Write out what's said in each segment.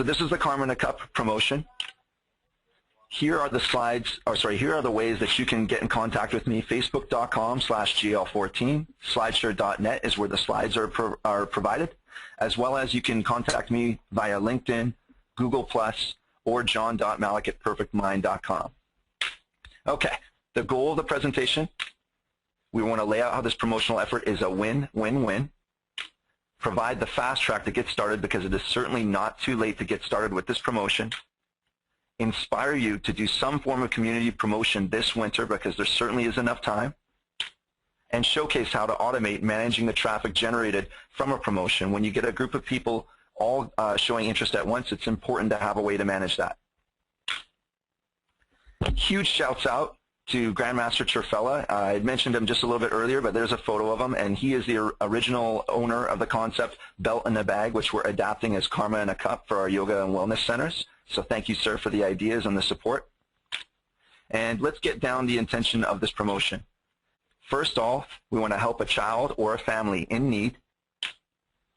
So this is the Karma in a Cup promotion. Here are the slides, or sorry, here are the ways that you can get in contact with me. Facebook.com/GL14, slideshare.net is where the slides are provided, as well as you can contact me via LinkedIn, Google+, or john.malik@perfectmind.com. Okay, the goal of the presentation, we want to lay out how this promotional effort is a win-win-win, provide the fast track to get started because it is certainly not too late to get started with this promotion, inspire you to do some form of community promotion this winter because there certainly is enough time, and showcase how to automate managing the traffic generated from a promotion. When you get a group of people all showing interest at once, it's important to have a way to manage that. Huge shouts out to Grandmaster Cherfella. I had mentioned him just a little bit earlier, but there's a photo of him, and he is the original owner of the concept Belt in a Bag, which we're adapting as Karma in a Cup for our yoga and wellness centers. So thank you, sir, for the ideas and the support. And let's get down the intention of this promotion. First off, we want to help a child or a family in need.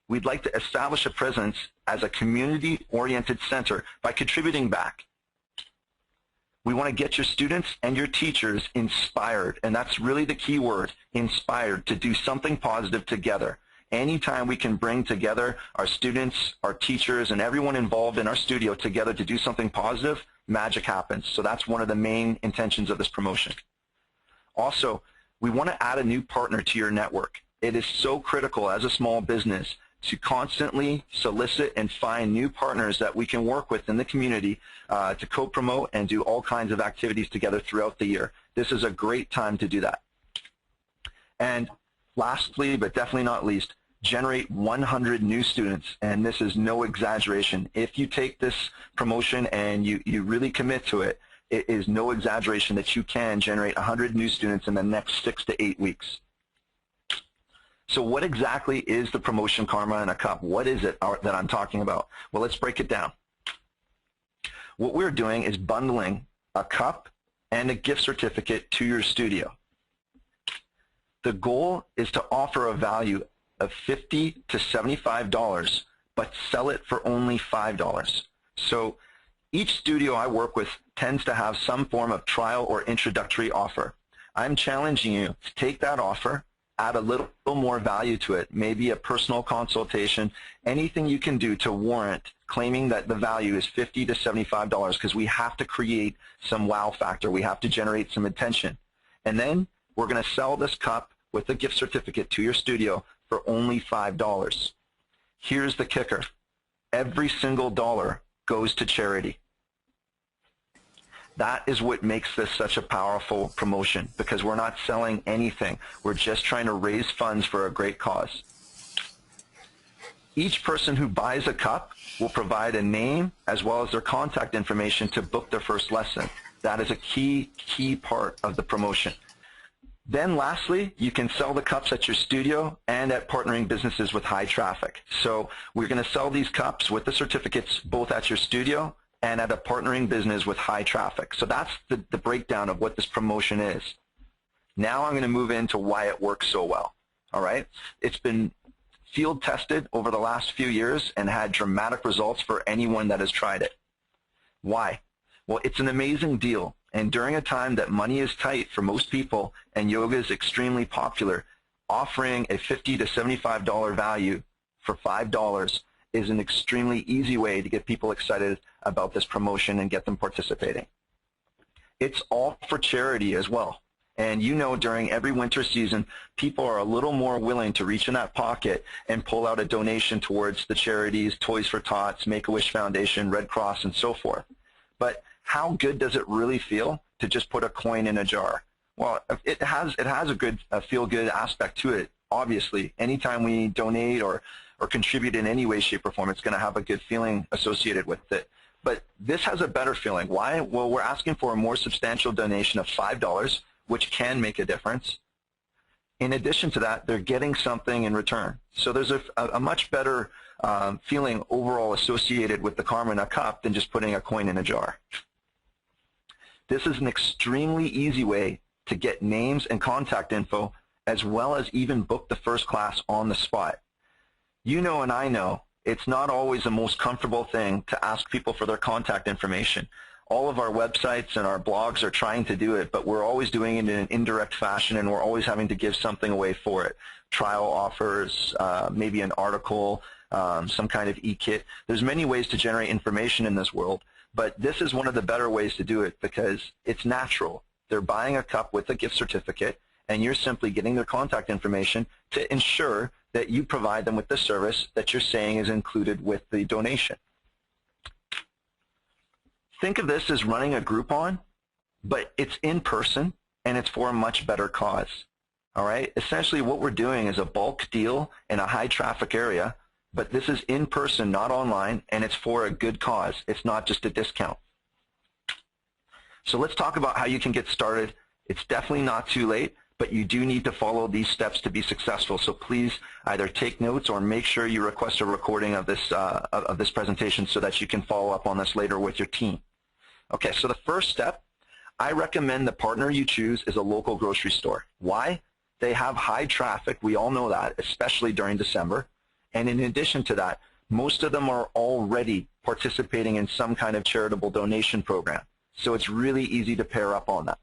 We'd like to establish a presence as a community-oriented center by contributing back. We want to get your students and your teachers inspired, and that's really the key word, inspired, to do something positive together. Anytime we can bring together our students, our teachers, and everyone involved in our studio together to do something positive, magic happens. So that's one of the main intentions of this promotion. Also, we want to add a new partner to your network. It is so critical as a small business to constantly solicit and find new partners that we can work with in the community to co-promote and do all kinds of activities together throughout the year. This is a great time to do that. And lastly, but definitely not least, generate 100 new students, and this is no exaggeration. If you take this promotion and you really commit to it, it is no exaggeration that you can generate 100 new students in the next 6 to 8 weeks. So what exactly is the promotion Karma in a Cup? What is it that I'm talking about? Well, let's break it down. What we're doing is bundling a cup and a gift certificate to your studio. The goal is to offer a value of $50 to $75, but sell it for only $5. So each studio I work with tends to have some form of trial or introductory offer. I'm challenging you to take that offer, add a little more value to it, maybe a personal consultation, anything you can do to warrant claiming that the value is $50 to $75, because we have to create some wow factor. We have to generate some attention. And then we're going to sell this cup with a gift certificate to your studio for only $5. Here's the kicker. Every single dollar goes to charity. That is what makes this such a powerful promotion, because we're not selling anything. We're just trying to raise funds for a great cause. Each person who buys a cup will provide a name as well as their contact information to book their first lesson. That is a key part of the promotion. Then lastly, you can sell the cups at your studio and at partnering businesses with high traffic. So we're going to sell these cups with the certificates both at your studio and at a partnering business with high traffic. So that's the breakdown of what this promotion is. Now I'm going to move into why it works so well. All right? It's been field tested over the last few years and had dramatic results for anyone that has tried it. Why? Well, it's an amazing deal. And during a time that money is tight for most people and yoga is extremely popular, offering a $50 to $75 value for $5 is an extremely easy way to get people excited about this promotion and get them participating. It's all for charity as well. And you know, during every winter season, people are a little more willing to reach in that pocket and pull out a donation towards the charities, Toys for Tots, Make-A-Wish Foundation, Red Cross, and so forth. But how good does it really feel to just put a coin in a jar? Well, it has a good feel-good aspect to it, obviously. Anytime we donate or contribute in any way, shape, or form, it's going to have a good feeling associated with it. But this has a better feeling. Why? Well, we're asking for a more substantial donation of $5, which can make a difference. In addition to that, they're getting something in return. So there's a much better feeling overall associated with the Karma in a Cup than just putting a coin in a jar. This is an extremely easy way to get names and contact info, as well as even book the first class on the spot. You know and I know It's not always the most comfortable thing to ask people for their contact information. All of our websites and our blogs are trying to do it, but we're always doing it in an indirect fashion, and we're always having to give something away for it. Trial offers, maybe an article, some kind of e-kit. There's many ways to generate information in this world, but this is one of the better ways to do it because it's natural. They're buying a cup with a gift certificate, and you're simply getting their contact information to ensure that you provide them with the service that you're saying is included with the donation. Think of this as running a Groupon, but it's in person and it's for a much better cause. All right? Essentially what we're doing is a bulk deal in a high traffic area, but this is in person, not online, and it's for a good cause. It's not just a discount. So let's talk about how you can get started. It's definitely not too late, but you do need to follow these steps to be successful. So please either take notes or make sure you request a recording of this presentation so that you can follow up on this later with your team. Okay, so the first step, I recommend the partner you choose is a local grocery store. Why? They have high traffic. We all know that, especially during December. And in addition to that, most of them are already participating in some kind of charitable donation program. So it's really easy to pair up on that.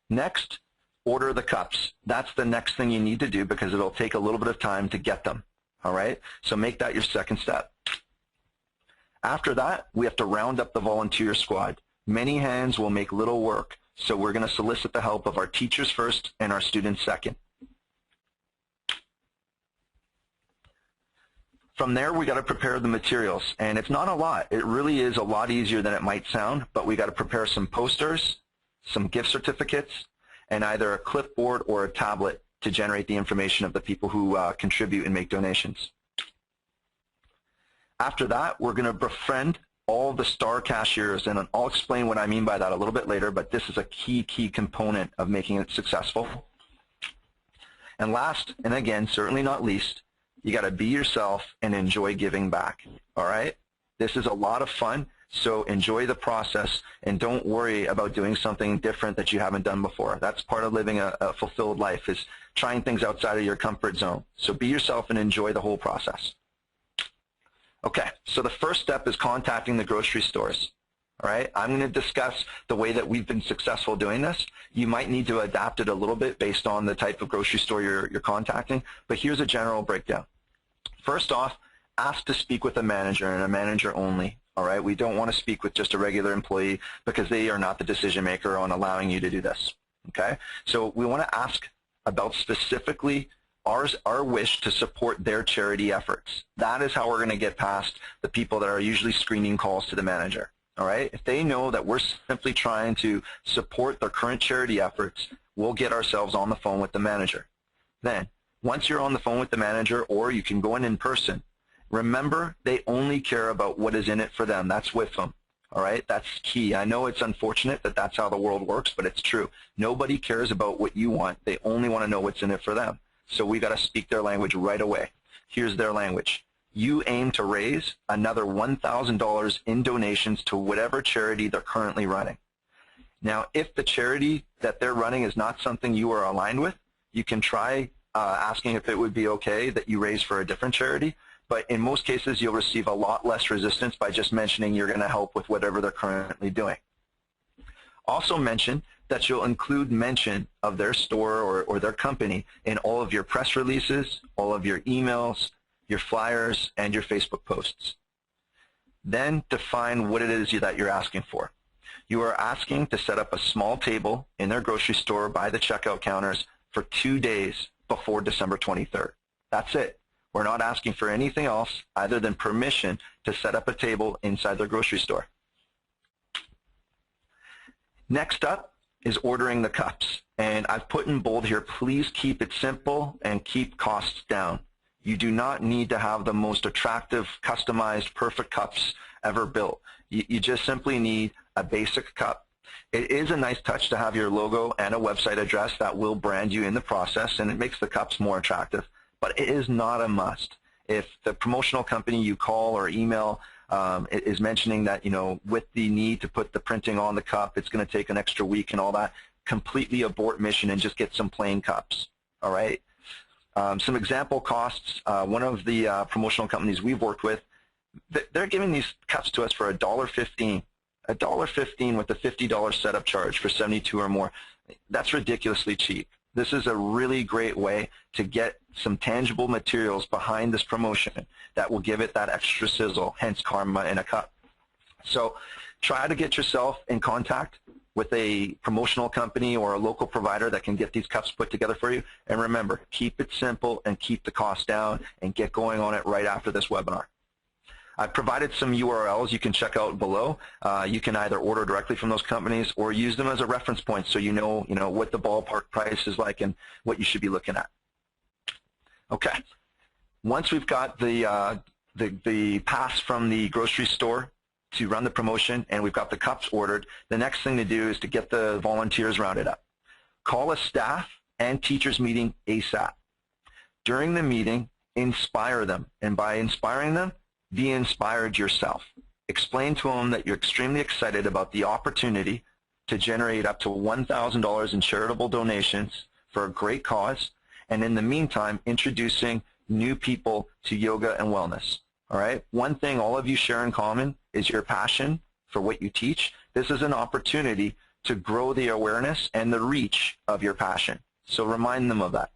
Next, order the cups. That's the next thing you need to do because it'll take a little bit of time to get them. All right? So make that your second step. After that, we have to round up the volunteer squad. Many hands will make little work, so we're going to solicit the help of our teachers first and our students second. From there, we got to prepare the materials, and it's not a lot. It really is a lot easier than it might sound, but we got to prepare some posters, some gift certificates, and either a clipboard or a tablet to generate the information of the people who contribute and make donations. After that, we're going to befriend all the star cashiers, and I'll explain what I mean by that a little bit later, but this is a key component of making it successful. And last, and again, certainly not least, you got to be yourself and enjoy giving back. All right? This is a lot of fun, so enjoy the process and don't worry about doing something different that you haven't done before. That's part of living a fulfilled life, is trying things outside of your comfort zone. So be yourself and enjoy the whole process. Okay, so the first step is contacting the grocery stores. All right, I'm going to discuss the way that we've been successful doing this. You might need to adapt it a little bit based on the type of grocery store you're contacting, but here's a general breakdown. First off, ask to speak with a manager and a manager only. All right, we don't want to speak with just a regular employee because they are not the decision maker on allowing you to do this. Okay, so we want to ask about specifically our wish to support their charity efforts. That is how we're going to get past the people that are usually screening calls to the manager. All right? If they know that we're simply trying to support their current charity efforts, we'll get ourselves on the phone with the manager. Then, once you're on the phone with the manager, or you can go in person, remember they only care about what is in it for them. That's with them. All right? That's key. I know it's unfortunate that that's how the world works, but it's true. Nobody cares about what you want. They only want to know what's in it for them. So we got to speak their language right away. Here's their language. You aim to raise another $1,000 in donations to whatever charity they're currently running. Now, if the charity that they're running is not something you are aligned with, you can try asking if it would be okay that you raise for a different charity. But in most cases, you'll receive a lot less resistance by just mentioning you're going to help with whatever they're currently doing. Also mention that you'll include mention of their store or their company in all of your press releases, all of your emails, your flyers, and your Facebook posts. Then define what it is that you're asking for. You are asking to set up a small table in their grocery store by the checkout counters for 2 days before December 23rd. That's it. We're not asking for anything else other than permission to set up a table inside their grocery store. Next up is ordering the cups. And I've put in bold here, please keep it simple and keep costs down. You do not need to have the most attractive, customized, perfect cups ever built. You just simply need a basic cup. It is a nice touch to have your logo and a website address that will brand you in the process, and it makes the cups more attractive. But it is not a must. If the promotional company you call or email is mentioning that, you know, with the need to put the printing on the cup, it's going to take an extra week and all that, completely abort mission and just get some plain cups. All right? Some example costs, one of the promotional companies we've worked with, they're giving these cups to us for $1.15. $1.15 with a $50 setup charge for 72 or more. That's ridiculously cheap. This is a really great way to get some tangible materials behind this promotion that will give it that extra sizzle, hence karma in a cup. So try to get yourself in contact with a promotional company or a local provider that can get these cups put together for you. And remember, keep it simple and keep the cost down and get going on it right after this webinar. I've provided some URLs you can check out below. You can either order directly from those companies or use them as a reference point so you know what the ballpark price is like and what you should be looking at. Okay. Once we've got the pass from the grocery store to run the promotion and we've got the cups ordered, the next thing to do is to get the volunteers rounded up. Call a staff and teachers meeting ASAP. During the meeting, inspire them. And by inspiring them, be inspired yourself. Explain to them that you're extremely excited about the opportunity to generate up to $1,000 in charitable donations for a great cause, and in the meantime, introducing new people to yoga and wellness. All right? One thing all of you share in common is your passion for what you teach. This is an opportunity to grow the awareness and the reach of your passion. So remind them of that.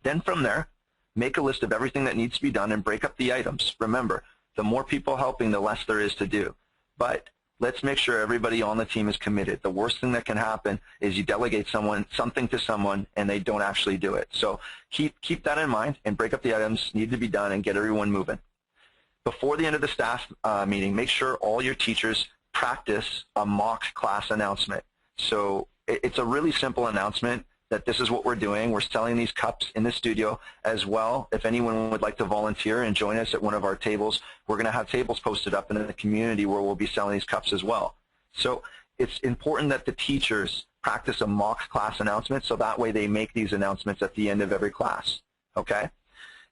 Then from there, make a list of everything that needs to be done and break up the items. Remember, the more people helping, the less there is to do. But let's make sure everybody on the team is committed. The worst thing that can happen is you delegate something to someone and they don't actually do it. So keep that in mind and break up the items need to be done and get everyone moving. Before the end of the staff meeting, make sure all your teachers practice a mock class announcement. So it's a really simple announcement that this is what we're doing. We're selling these cups in the studio as well. If anyone would like to volunteer and join us at one of our tables, we're going to have tables posted up in the community where we'll be selling these cups as well. So it's important that the teachers practice a mock class announcement so that way they make these announcements at the end of every class, okay?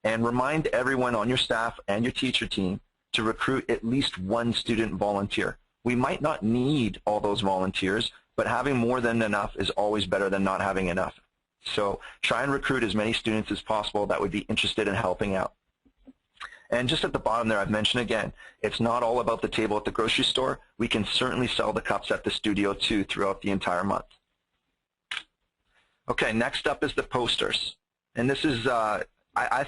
And remind everyone on your staff and your teacher team to recruit at least one student volunteer. We might not need all those volunteers, but having more than enough is always better than not having enough. So try and recruit as many students as possible that would be interested in helping out. And just at the bottom there, I've mentioned again, it's not all about the table at the grocery store. We can certainly sell the cups at the studio too throughout the entire month. Okay, next up is the posters. And this is, I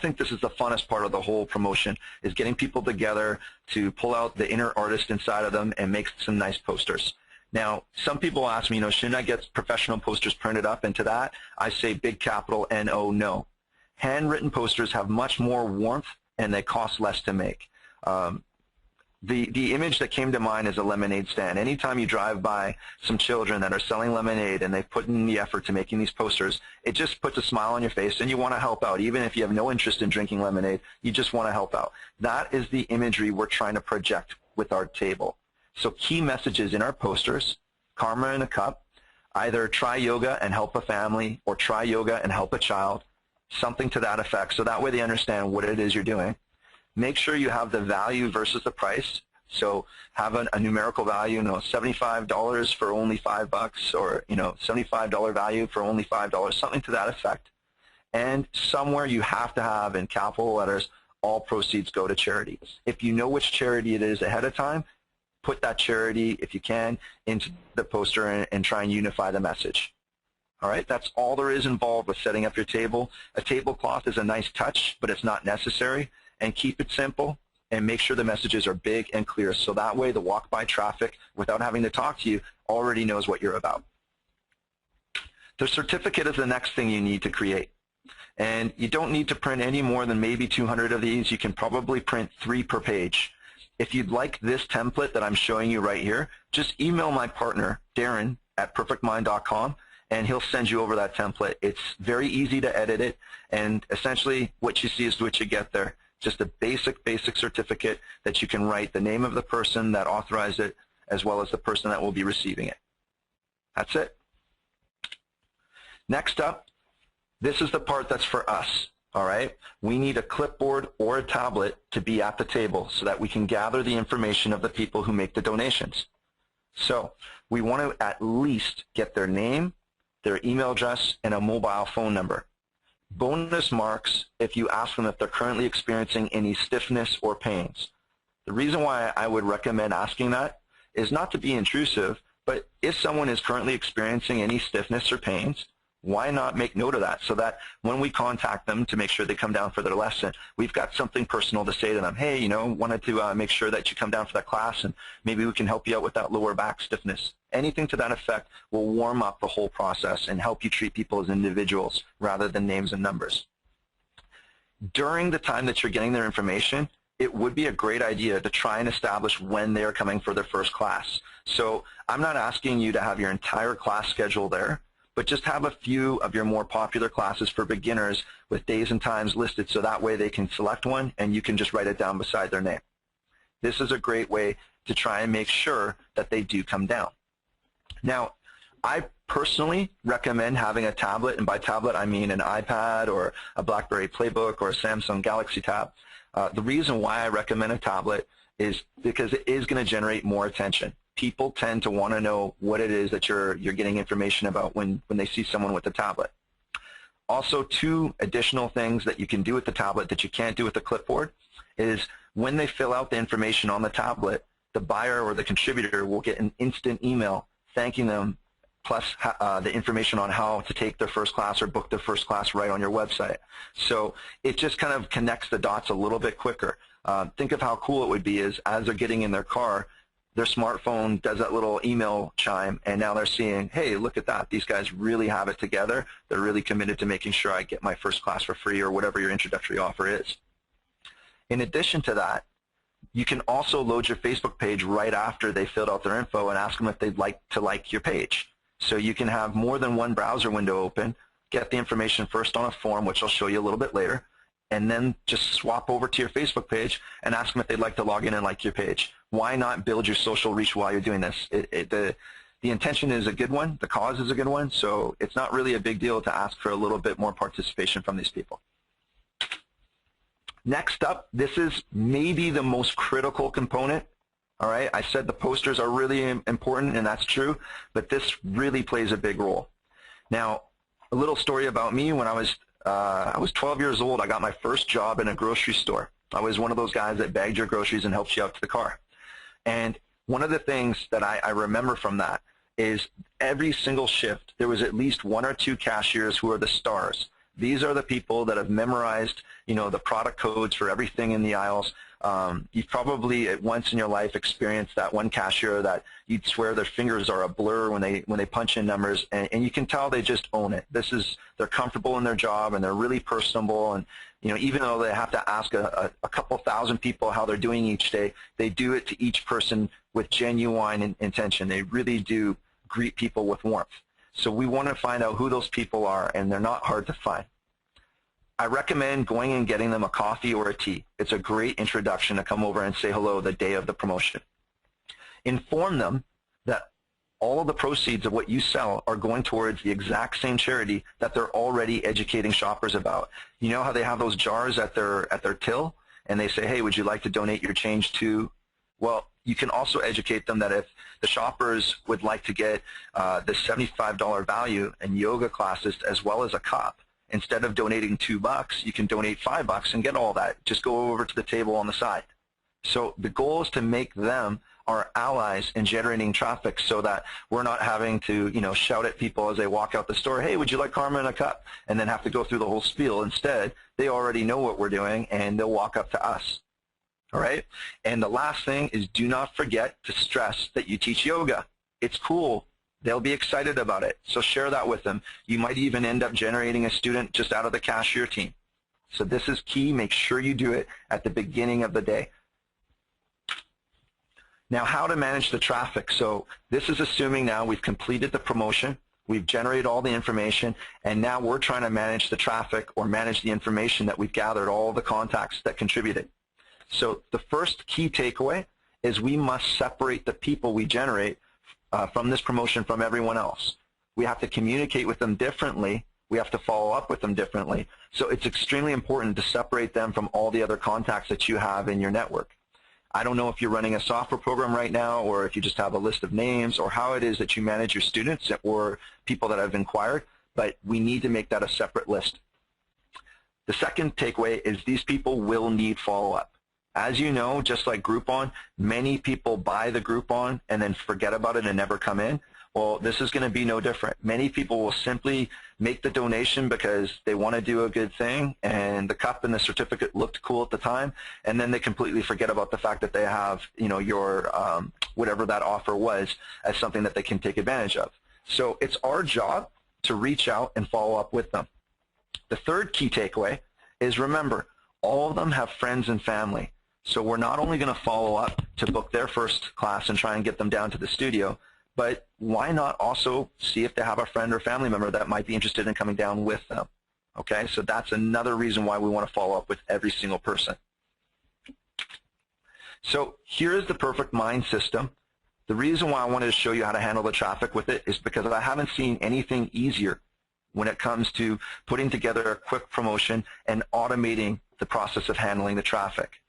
think this is the funnest part of the whole promotion, is getting people together to pull out the inner artist inside of them and make some nice posters. Now, some people ask me, shouldn't I get professional posters printed up? And to that, I say big capital N-O, no. Handwritten posters have much more warmth and they cost less to make. The image that came to mind is a lemonade stand. Anytime you drive by some children that are selling lemonade and they've put in the effort to making these posters, it just puts a smile on your face and you want to help out. Even if you have no interest in drinking lemonade, you just want to help out. That is the imagery we're trying to project with our table. So key messages in our posters, karma in a cup, either try yoga and help a family or try yoga and help a child, something to that effect, so that way they understand what it is you're doing. Make sure you have the value versus the price. So have a numerical value, $75 for only $5, or $75 value for only $5, something to that effect. And somewhere you have to have in capital letters, all proceeds go to charity. If you know which charity it is ahead of time, put that charity, if you can, into the poster and try and unify the message. All right, that's all there is involved with setting up your table. A tablecloth is a nice touch, but it's not necessary. And keep it simple and make sure the messages are big and clear, so that way the walk-by traffic, without having to talk to you, already knows what you're about. The certificate is the next thing you need to create. And you don't need to print any more than maybe 200 of these. You can probably print 3 per page. If you'd like this template that I'm showing you right here, just email my partner, Darren, at PerfectMind.com, and he'll send you over that template. It's very easy to edit it, and essentially what you see is what you get there. Just a basic certificate that you can write the name of the person that authorized it as well as the person that will be receiving it. That's it. Next up, this is the part that's for us. All right, we need a clipboard or a tablet to be at the table so that we can gather the information of the people who make the donations. So we want to at least get their name, their email address, and a mobile phone number. Bonus marks if you ask them if they're currently experiencing any stiffness or pains. The reason why I would recommend asking that is not to be intrusive, but if someone is currently experiencing any stiffness or pains, why not make note of that so that when we contact them to make sure they come down for their lesson, we've got something personal to say to them. Hey, wanted to make sure that you come down for that class, and maybe we can help you out with that lower back stiffness. Anything to that effect will warm up the whole process and help you treat people as individuals rather than names and numbers. During the time that you're getting their information, it would be a great idea to try and establish when they're coming for their first class. So I'm not asking you to have your entire class schedule there, but just have a few of your more popular classes for beginners with days and times listed so that way they can select one and you can just write it down beside their name. This is a great way to try and make sure that they do come down. Now, I personally recommend having a tablet, and by tablet I mean an iPad or a BlackBerry Playbook or a Samsung Galaxy Tab. The reason why I recommend a tablet is because it is going to generate more attention. People tend to want to know what it is that you're getting information about when they see someone with a tablet. Also, two additional things that you can do with the tablet that you can't do with the clipboard is when they fill out the information on the tablet, the buyer or the contributor will get an instant email thanking them, plus the information on how to take their first class or book their first class right on your website. So it just kind of connects the dots a little bit quicker. Think of how cool it would be is as they're getting in their car, their smartphone does that little email chime, and now they're seeing, hey, look at that. These guys really have it together. They're really committed to making sure I get my first class for free or whatever your introductory offer is. In addition to that, you can also load your Facebook page right after they filled out their info and ask them if they'd like to like your page. So you can have more than one browser window open, get the information first on a form, which I'll show you a little bit later, and then just swap over to your Facebook page and ask them if they'd like to log in and like your page. Why not build your social reach while you're doing this? The intention is a good one. The cause is a good one. So it's not really a big deal to ask for a little bit more participation from these people. Next up, this is maybe the most critical component. All right, I said the posters are really important, and that's true, but this really plays a big role. Now, a little story about me. When I was 12 years old, I got my first job in a grocery store. I was one of those guys that bagged your groceries and helped you out to the car. And one of the things that I remember from that is every single shift, there was at least one or two cashiers who are the stars. These are the people that have memorized, the product codes for everything in the aisles. You've probably at once in your life experienced that one cashier that you'd swear their fingers are a blur when they punch in numbers, and you can tell they just own it. They're comfortable in their job, and they're really personable, and even though they have to ask a couple thousand people how they're doing each day, they do it to each person with genuine intention. They really do greet people with warmth. So we want to find out who those people are, and they're not hard to find. I recommend going and getting them a coffee or a tea. It's a great introduction to come over and say hello the day of the promotion. Inform them that all of the proceeds of what you sell are going towards the exact same charity that they're already educating shoppers about. You know how they have those jars at their till, and they say, hey, would you like to donate your change to? Well, you can also educate them that if the shoppers would like to get the $75 value in yoga classes as well as a cup, instead of donating $2, you can donate $5 and get all that. Just go over to the table on the side. So the goal is to make them our allies in generating traffic so that we're not having to, shout at people as they walk out the store, hey, would you like karma in a cup? And then have to go through the whole spiel. Instead, they already know what we're doing, and they'll walk up to us. All right? And the last thing is, do not forget to stress that you teach yoga. It's cool. They'll be excited about it. So share that with them. You might even end up generating a student just out of the cashier team. So this is key. Make sure you do it at the beginning of the day. Now, how to manage the traffic. So this is assuming now we've completed the promotion, we've generated all the information, and now we're trying to manage the traffic or manage the information that we've gathered, all the contacts that contributed. So the first key takeaway is we must separate the people we generate from this promotion from everyone else. We have to communicate with them differently. We have to follow up with them differently. So it's extremely important to separate them from all the other contacts that you have in your network. I don't know if you're running a software program right now, or if you just have a list of names, or how it is that you manage your students or people that have inquired, but we need to make that a separate list. The second takeaway is these people will need follow-up. As you know, just like Groupon, many people buy the Groupon and then forget about it and never come in. Well, this is going to be no different. Many people will simply make the donation because they want to do a good thing, and the cup and the certificate looked cool at the time, and then they completely forget about the fact that they have, your whatever that offer was as something that they can take advantage of. So it's our job to reach out and follow up with them. The third key takeaway is, remember, all of them have friends and family. So we're not only going to follow up to book their first class and try and get them down to the studio, but why not also see if they have a friend or family member that might be interested in coming down with them? Okay, so that's another reason why we want to follow up with every single person. So here is the PerfectMind system. The reason why I wanted to show you how to handle the traffic with it is because I haven't seen anything easier when it comes to putting together a quick promotion and automating the process of handling the traffic.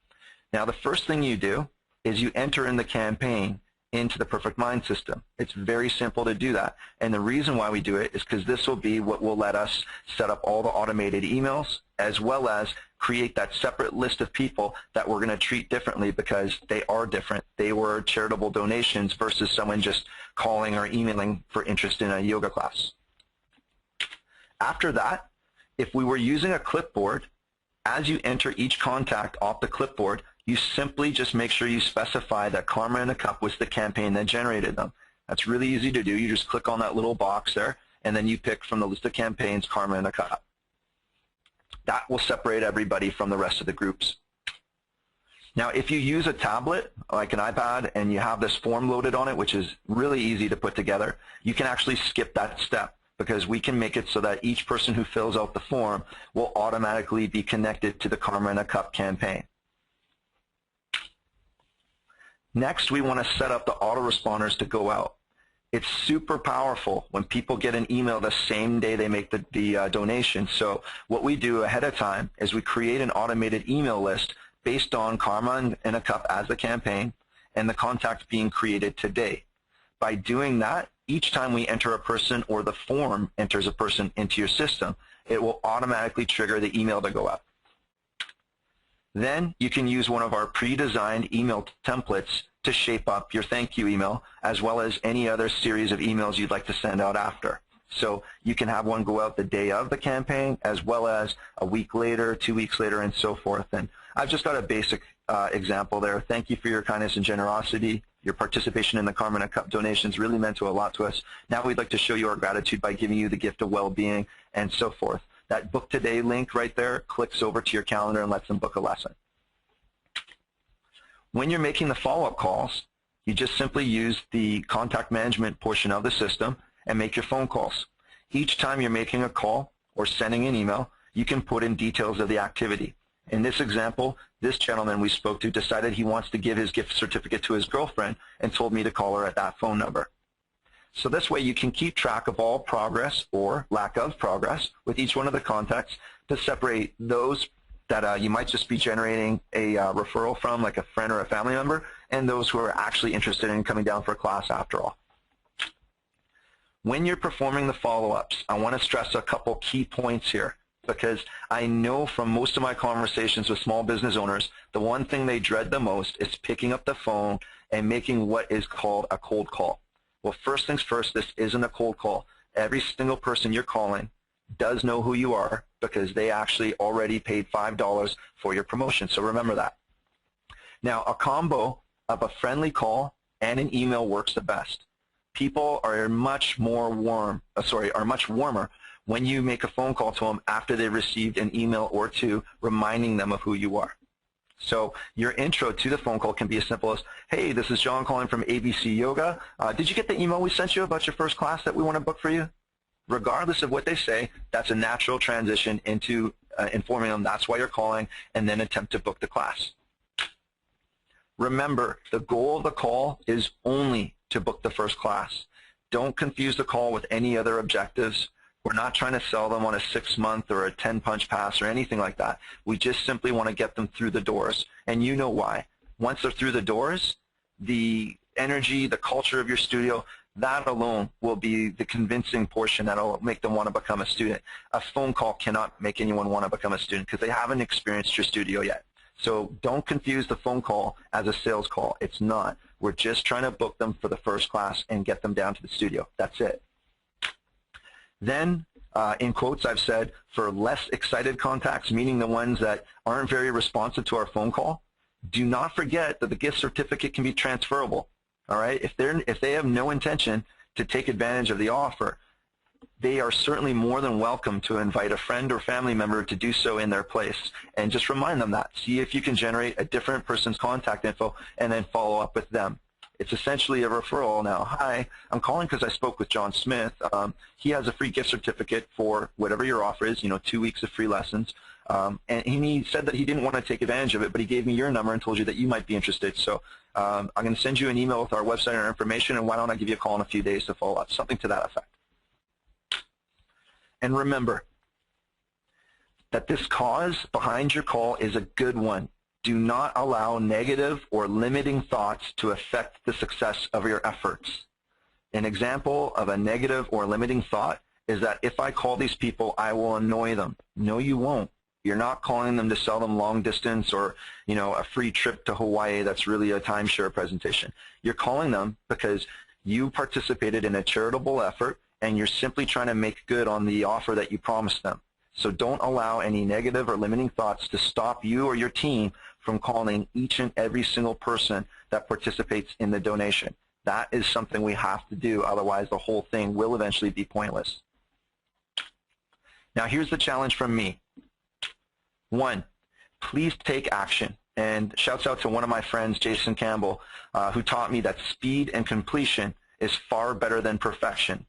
Now, the first thing you do is you enter in the campaign into the PerfectMind system. It's very simple to do that. And the reason why we do it is because this will be what will let us set up all the automated emails, as well as create that separate list of people that we're going to treat differently because they are different. They were charitable donations versus someone just calling or emailing for interest in a yoga class. After that, if we were using a clipboard, as you enter each contact off the clipboard, you simply just make sure you specify that Karma in a Cup was the campaign that generated them. That's really easy to do. You just click on that little box there, and then you pick from the list of campaigns Karma in a Cup. That will separate everybody from the rest of the groups. Now, if you use a tablet, like an iPad, and you have this form loaded on it, which is really easy to put together, you can actually skip that step, because we can make it so that each person who fills out the form will automatically be connected to the Karma in a Cup campaign. Next, we want to set up the autoresponders to go out. It's super powerful when people get an email the same day they make the donation. So what we do ahead of time is we create an automated email list based on Karma in a Cup as the campaign and the contact being created today. By doing that, each time we enter a person or the form enters a person into your system, it will automatically trigger the email to go out. Then you can use one of our pre-designed email templates to shape up your thank you email, as well as any other series of emails you'd like to send out after. So you can have one go out the day of the campaign, as well as a week later, 2 weeks later, and so forth. And I've just got a basic example there. Thank you for your kindness and generosity. Your participation in the Karma in a Cup donations really meant a lot to us. Now we'd like to show you our gratitude by giving you the gift of well-being, and so forth. That Book Today link right there clicks over to your calendar and lets them book a lesson. When you're making the follow-up calls, you just simply use the contact management portion of the system and make your phone calls. Each time you're making a call or sending an email, you can put in details of the activity. In this example, this gentleman we spoke to decided he wants to give his gift certificate to his girlfriend and told me to call her at that phone number. So this way you can keep track of all progress or lack of progress with each one of the contacts to separate those that you might just be generating a referral from, like a friend or a family member, and those who are actually interested in coming down for a class after all. When you're performing the follow-ups, I want to stress a couple key points here, because I know from most of my conversations with small business owners, the one thing they dread the most is picking up the phone and making what is called a cold call. Well, first things first, this isn't a cold call. Every single person you're calling does know who you are because they actually already paid $5 for your promotion, so remember that. Now, a combo of a friendly call and an email works the best. People are much warmer when you make a phone call to them after they received an email or two reminding them of who you are. So your intro to the phone call can be as simple as, hey, this is John calling from ABC Yoga. Did you get the email we sent you about your first class that we want to book for you? Regardless of what they say, that's a natural transition into informing them that's why you're calling, and then attempt to book the class. Remember, the goal of the call is only to book the first class. Don't confuse the call with any other objectives. We're not trying to sell them on a 6-month or a 10-punch pass or anything like that. We just simply want to get them through the doors, and you know why. Once they're through the doors, the energy, the culture of your studio that alone will be the convincing portion that will make them want to become a student. A phone call cannot make anyone want to become a student because they haven't experienced your studio yet. So don't confuse the phone call as a sales call. It's not. We're just trying to book them for the first class and get them down to the studio. That's it. Then, in quotes, I've said, for less excited contacts, meaning the ones that aren't very responsive to our phone call, do not forget that the gift certificate can be transferable. All right? If they have no intention to take advantage of the offer, they are certainly more than welcome to invite a friend or family member to do so in their place. And just remind them that. See if you can generate a different person's contact info and then follow up with them. It's essentially a referral now. Hi, I'm calling because I spoke with John Smith. He has a free gift certificate for whatever your offer is, 2 weeks of free lessons. And he said that he didn't want to take advantage of it, but he gave me your number and told you that you might be interested. So I'm going to send you an email with our website and our information, and why don't I give you a call in a few days to follow up, something to that effect. And remember that this cause behind your call is a good one. Do not allow negative or limiting thoughts to affect the success of your efforts. An example of a negative or limiting thought is that if I call these people, I will annoy them. No, you won't. You're not calling them to sell them long distance or, a free trip to Hawaii that's really a timeshare presentation. You're calling them because you participated in a charitable effort and you're simply trying to make good on the offer that you promised them. So don't allow any negative or limiting thoughts to stop you or your team from calling each and every single person that participates in the donation. That is something we have to do, otherwise the whole thing will eventually be pointless. Now here's the challenge from me. 1, please take action. And shouts out to one of my friends, Jason Campbell, who taught me that speed and completion is far better than perfection.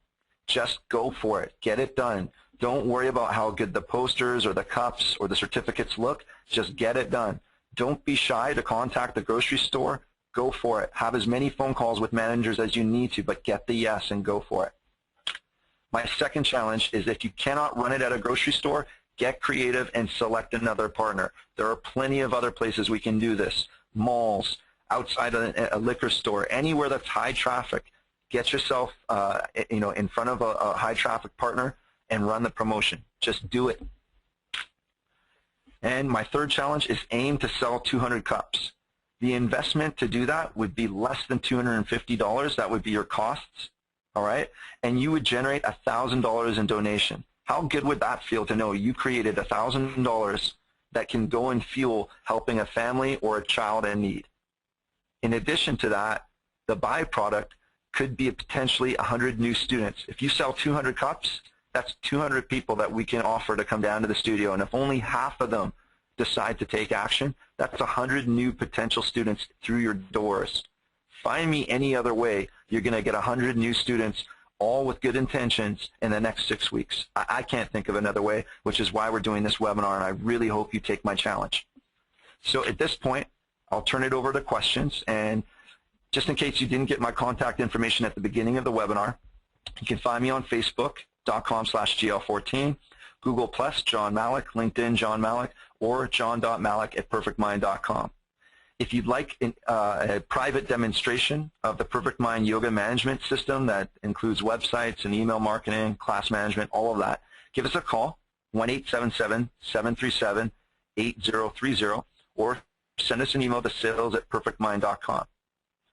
Just go for it. Get it done. Don't worry about how good the posters or the cups or the certificates look. Just get it done. Don't be shy to contact the grocery store. Go for it. Have as many phone calls with managers as you need to, but get the yes and go for it. My second challenge is if you cannot run it at a grocery store, get creative and select another partner. There are plenty of other places we can do this. Malls, outside a liquor store, anywhere that's high traffic. Get yourself in front of a high traffic partner and run the promotion. Just do it. And my third challenge is aim to sell 200 cups. The investment to do that would be less than $250. That would be your costs, all right? And you would generate $1,000 in donation. How good would that feel to know you created $1,000 that can go and fuel helping a family or a child in need? In addition to that, the byproduct could be potentially 100 new students. If you sell 200 cups, that's 200 people that we can offer to come down to the studio. And if only half of them decide to take action, that's 100 new potential students through your doors. Find me any other way you're going to get 100 new students, all with good intentions, in the next 6 weeks. I can't think of another way, which is why we're doing this webinar, and I really hope you take my challenge. So at this point, I'll turn it over to questions. And just in case you didn't get my contact information at the beginning of the webinar, you can find me on Facebook.com/GL14, Google+, John Malik, LinkedIn, John Malik, or john.malik@perfectmind.com. If you'd like a private demonstration of the PerfectMind yoga management system that includes websites and email marketing, class management, all of that, give us a call, 1-877-737-8030, or send us an email to sales@perfectmind.com.